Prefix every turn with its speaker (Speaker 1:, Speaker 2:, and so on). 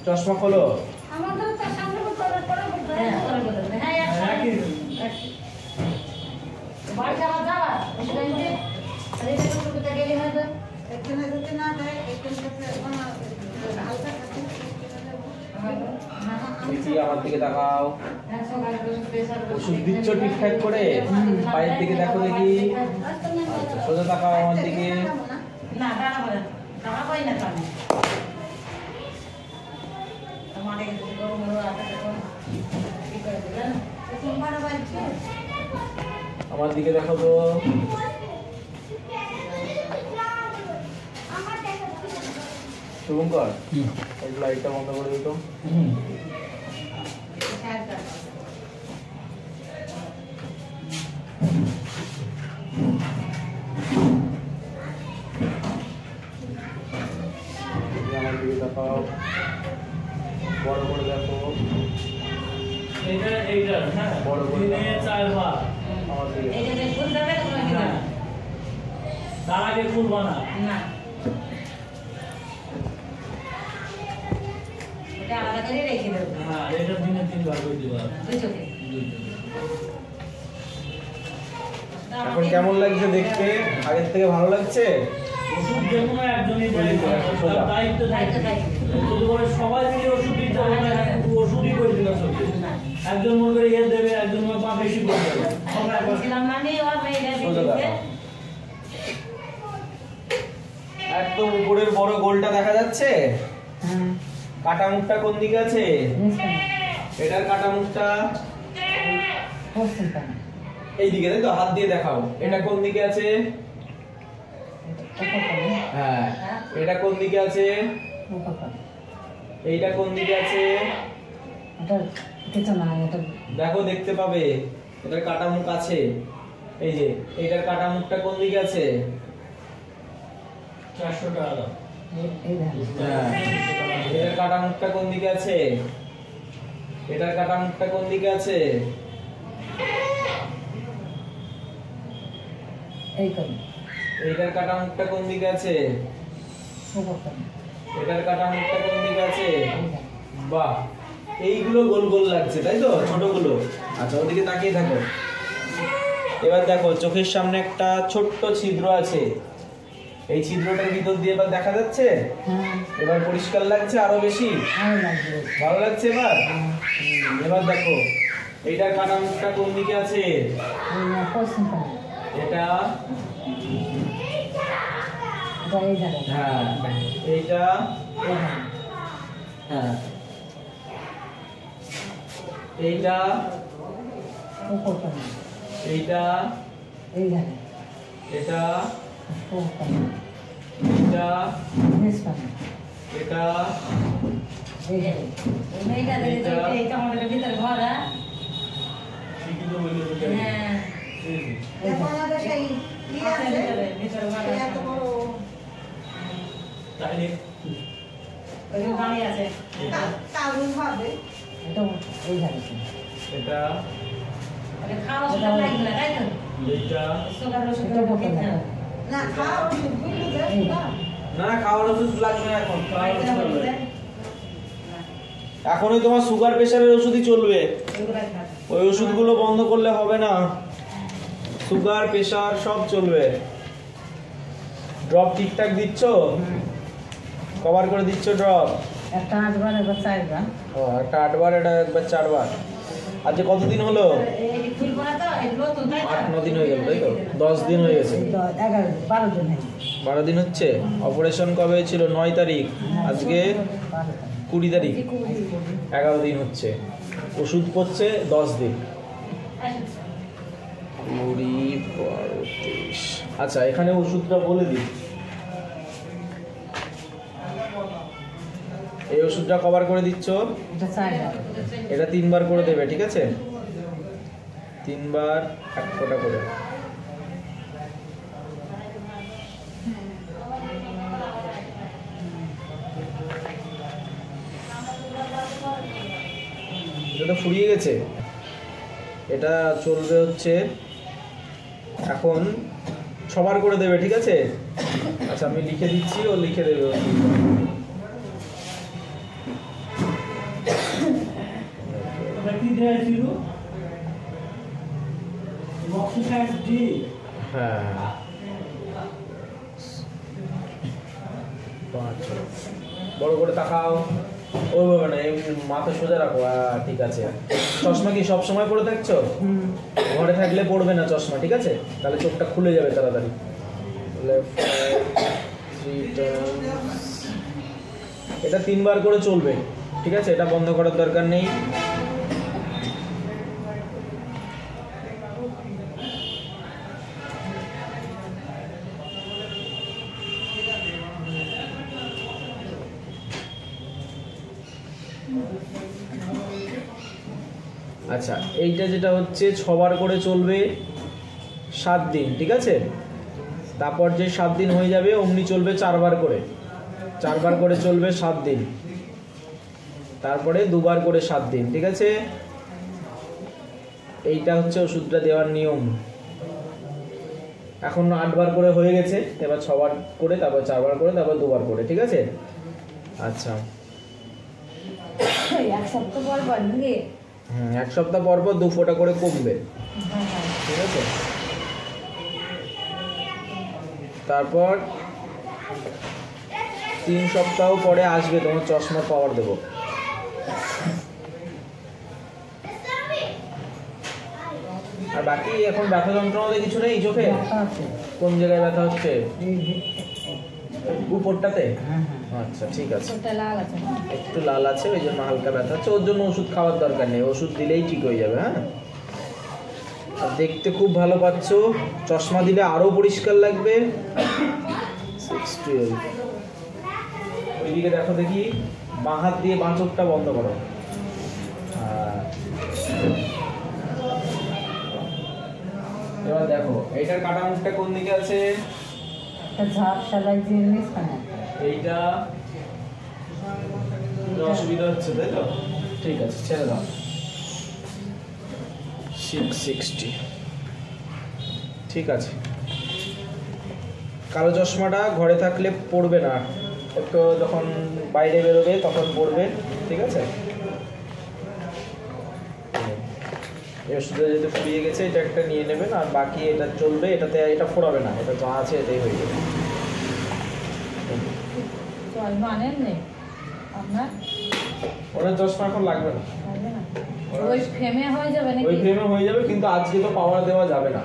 Speaker 1: চশমা খোলো।
Speaker 2: আমাদের তো সামনে করে হ্যাঁ বাড়ি যাওয়া ওই টাইমে আরে এটা তো কোথায় গেলি না তো একজনে যেতে না দেয় একজন কাছে হালকা কাছে
Speaker 1: দেখি আমার দিকে তাকাও। ওষুধ দিচ্ছ ঠিকঠাক করে? পায়ের দিকে দেখো দেখি। আচ্ছা সোজা তাকাও আমার দিকে।
Speaker 2: না দাঁড়া বলেন দাঁড়া পাই না আমি আমারে গরম গরম আটা দেখো কি করে দিলেন সোমবার বাড়ছে
Speaker 1: আমার দিকে দেখো তো। শুভঙ্কর এই লাইটটা বন্ধ করে দিত। আমার দিকে দেখাও, বড় করে দেখো।
Speaker 3: এইটা হ্যাঁ
Speaker 1: বড় করে
Speaker 3: দিনে 4 বার
Speaker 1: আমার দিকে।
Speaker 2: এইটা যে ফুল যাবে তোমরা কি
Speaker 3: হ্যাঁ। তার আগে খুলবা না।
Speaker 2: না এটা আলাদা করে রেখে দেব
Speaker 3: হ্যাঁ এটা দিনে 3 বার করে দিবা।
Speaker 2: দুই চোখে
Speaker 1: এখন কেমন লাগছে দেখতে? আগের থেকে ভালো লাগছে?
Speaker 3: ওষুধ যেমন একজনই দেয় তার দায়িত্ব থাকে। যদি বলে সবাই মিলে ওষুধ দিতে হবে না, ওষুধই করে দিবা সবকে। একজন মনে করে ইয়ে দেবে, একজন মনে পা বেশি করে দেবে। সবাই
Speaker 2: বলছিলাম মানে ওর মেয়েরা
Speaker 1: সোজা
Speaker 2: দিতে
Speaker 1: দেখাও। একদম উপরের বড় গোলটা দেখা যাচ্ছে?
Speaker 2: হ্যাঁ
Speaker 1: কাটা মুখটা কোন দিকে আছে? এটার কাটা মুখটা এই দিকে, তাই তো? হাত দিয়ে দেখাও। এটা কোন দিকে আছে? হ্যাঁ। এটা কোন দিকে আছে? এইটা কোন দিকে আছে? দেখো দেখতে পাবে। এটার কাটা মুখ আছে। এই যে এইটার কাটা মুখটা কোন দিকে আছে?
Speaker 3: 400 টাকা দাও।
Speaker 1: হ্যাঁ। এটার কাটা মুখটা কোন দিকে আছে? এটার কাটা মুখটা কোন দিকে আছে? এইটার কাটা মুখটা কোন দিকে আছে? এটার কাটা মুখটা কোন দিকে আছে? বাহ, এইগুলো গোল গোল লাগছে তাই তো, ছোটগুলো। আচ্ছা ওদিকে তাকিয়ে থাকো। এবার দেখো চোখের সামনে একটা ছোট্ট ছিদ্র আছে। এই ছিদ্রটার ভিতর দিয়ে এবার দেখা যাচ্ছে? এবার পরিষ্কার লাগছে আরো বেশি? ভালো লাগছে এবার? এবার দেখো এইটার কাটা মুখটা কোন দিকে আছে? এটা হ্যাঁ, এইটা হ্যাঁ, এইটা এইটা এটা এটা এটা
Speaker 2: মেয়েটা দেখে এইটা আমাদের ভিতর ঘর
Speaker 3: ঠিকই তো বললে তো।
Speaker 2: হ্যাঁ ভিতর ঘর
Speaker 3: তাহলে
Speaker 2: ওই বাড়ি আছে
Speaker 1: এটা
Speaker 2: খাওয়া সুন্দর লাগবে না তাই তো
Speaker 1: এইটা
Speaker 2: সুগার সুগার না খাওয়া
Speaker 1: না খাওয়ার ওষুধ লাগবে না এখন। এখনই তোমার সুগার প্রেসারের ওষুধই চলবে। ওই ওষুধগুলো বন্ধ করলে হবে না। সুগার প্রেসার সব চলবে। ড্রপ ঠিকঠাক দিচ্ছ? কভার করে দিচ্ছ ড্রপ?
Speaker 2: একটা 8 বার একবার 4 বার
Speaker 1: ও একটা 8 বার, এটা একবার 4 বার। আজকে কতদিন হলো?
Speaker 2: এই ফুলবো না তো এগুলো তো তাই
Speaker 1: 8-9 দিন হয়ে গেল তাই তো? 10 দিন হয়ে গেছে।
Speaker 2: 11 12 দিন
Speaker 1: 12 দিন হচ্ছে। অপারেশন কবে ছিল? 9 তারিখ। আজকে 20 তারিখ। 11 দিন হচ্ছে। ওষুধ পড়ছে 10 দিন। 20, 12, 23। আচ্ছা এখানে ওষুধটা বলে দিই। এই ওষুধটা কভার করে দিচ্ছ? এটা 3 বার করে দেবে, ঠিক আছে? 3 বার 1 ফোঁটা করে। এটা ফুরিয়ে গেছে। এটা চলবে হচ্ছে এখন 6 বার করে দেবে, ঠিক আছে? আচ্ছা আমি লিখে দিচ্ছি, ও লিখে দেবে।
Speaker 3: দিন আইছিল মক্সিফ্যাক্স ডি।
Speaker 1: হ্যাঁ বড় করে তাকাও। ও বাবা না, এমনি মাথা সোজা রাখো। ঠিক আছে। চশমা কি সব সময় পরে থাকছো? ঘরে থাকলে পড়বে না চশমা, ঠিক আছে? তাহলে চোখটা খুলে যাবে তাড়াতাড়ি। এটা 3 বার করে চলবে, ঠিক আছে? এটা বন্ধ করার দরকার নেই। আচ্ছা, এইটা যেটা হচ্ছে 6 বার করে চলবে 7 দিন, ঠিক আছে? তারপর যে 7 দিন হয়ে যাবে অমনি চলবে 4 বার করে। 4 বার করে চলবে 7 দিন, তারপরে 2 বার করে 7 দিন, ঠিক আছে? এইটা হচ্ছে ওষুধটা দেওয়ার নিয়ম। এখন 8 বার করে হয়ে গেছে, এবার 6 বার করে, তারপর 4 বার করে, তারপর 2 বার করে, ঠিক আছে? আচ্ছা,
Speaker 2: এক সপ্তাহ পর পর নাকি?
Speaker 1: 1 সপ্তাহ পর পর 2 ফোঁটা করে কমবে, ঠিক আছে? তারপর 3 সপ্তাহ পরে আসবে তোমার চশমার পাওয়ার দেবো। আর বাকি এখন ব্যথা যন্ত্রণা কিছু নেই চোখে? কোন জায়গায় ব্যথা হচ্ছে? উপরটাতে? আচ্ছা, ঠিক আছে।
Speaker 2: ওটা লাল আছে,
Speaker 1: একটু লাল আছে, ওই জন্য হালকা ব্যথা হচ্ছে। ওর জন্য ওষুধ খাওয়ার দরকার নেই, ওষুধ দিলেই ঠিক হয়ে যাবে। হ্যাঁ, আর দেখতে খুব ভালো পাচ্ছ। চশমা দিলে আরো পরিষ্কার লাগবে। 612। ওইদিকে দেখো দেখি, বাঁ হাত দিয়ে বাঁ চোখটা বন্ধ করো। এবার দেখো, এইটার কাটা মুখটা কোন দিকে আছে?
Speaker 2: ঝাপসা লাগছে জিনিস না।
Speaker 1: এইটা অসুবিধা হচ্ছে, তাই তো? ঠিক আছে, ছেড়ে দাও। 660, ঠিক আছে। কালো চশমাটা ঘরে থাকলে পড়বে না, একটু যখন বাইরে বেরোবে তখন পড়বে, ঠিক আছে? এই ওষুধটা যেহেতু ফুরিয়ে গেছে, এটা একটা নিয়ে নেবেন, আর বাকি এটা চলবে। এটাতে এটা ফোড়াবে না, এটা যা আছে এটাই হয়ে যাবে।
Speaker 2: মানেন নেই আপনার?
Speaker 1: ওনার চশমা এখন লাগবে না,
Speaker 2: ওই ফ্রেমে হয়ে যাবে নাকি?
Speaker 1: ওই ফ্রেমে হয়ে যাবে, কিন্তু আজকে তো পাওয়ার দেওয়া যাবে না।